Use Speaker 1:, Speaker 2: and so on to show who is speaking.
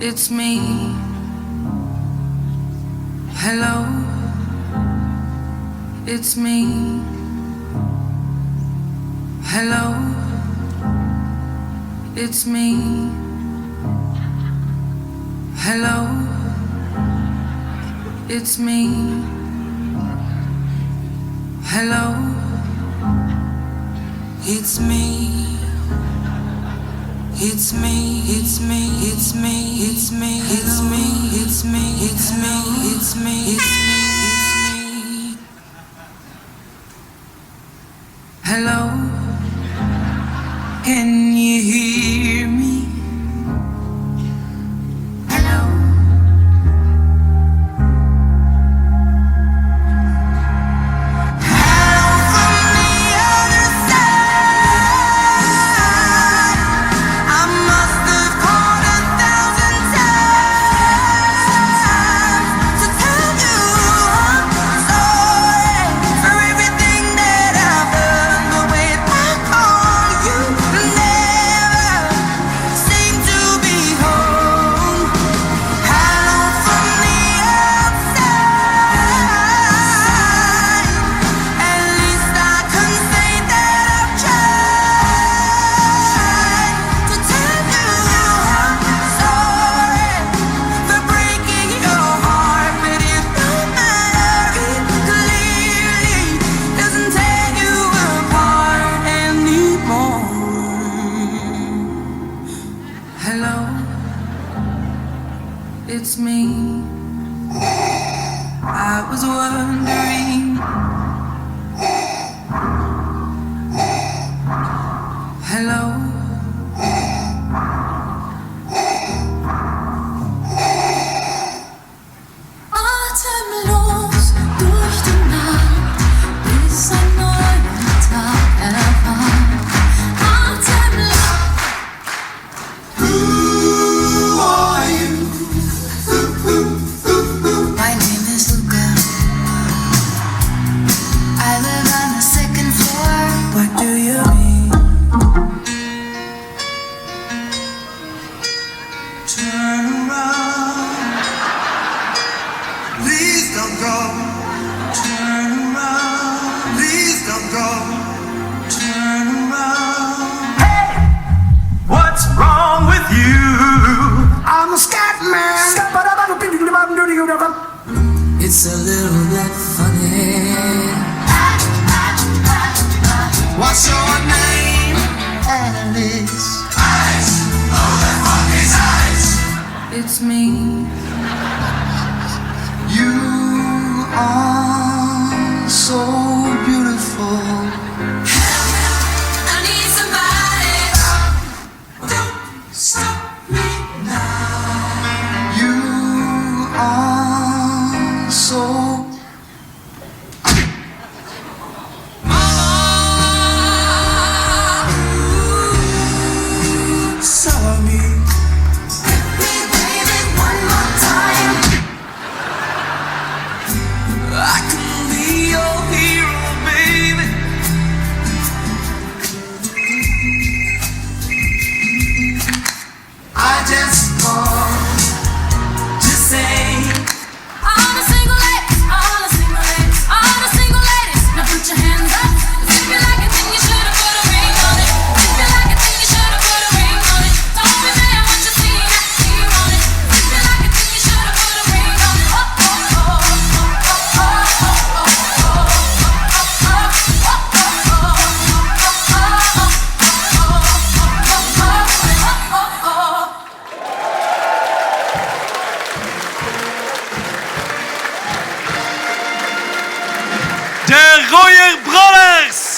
Speaker 1: It's me. Hello, it's me. Hello, it's me. Hello, it's me. Hello, it's me. It's me, it's me, it's me, it's me, it's me, it's me, it's me, it's me, it's me, it's me. Hello, can you hear me? Hello. Hello, it's me. I was wondering. Hello.
Speaker 2: Atemlos durch die Nacht, bis ein neuer Tag erwacht. Atemlos. My name is Luca. I live on the second floor.
Speaker 1: What do you mean?
Speaker 3: Turn around, please don't go. Turn around, please don't go. Turn around. Hey, what's wrong with you? I'm a scat man.
Speaker 2: It's a little bit funny.
Speaker 3: What's your name?
Speaker 2: Alice.
Speaker 3: Eyes. Oh, that monkey's eyes.
Speaker 1: It's me.
Speaker 3: You are so beautiful.
Speaker 2: I need somebody.
Speaker 3: Don't stop me now. You are so. Sorry.
Speaker 2: Hit me, baby, one more time.
Speaker 3: I can be your hero, baby. I just called to say
Speaker 2: All the single ladies, all the single ladies, all the single ladies. Now put your hands up. If you like it, then you should've put a ring on it. If you like it, then you should've put a ring on it. Don't be mad what you see, I see you on it. If you like it, then you should've put a ring on it. Oh, oh, oh, oh, oh, oh,
Speaker 4: De Royer Brothers!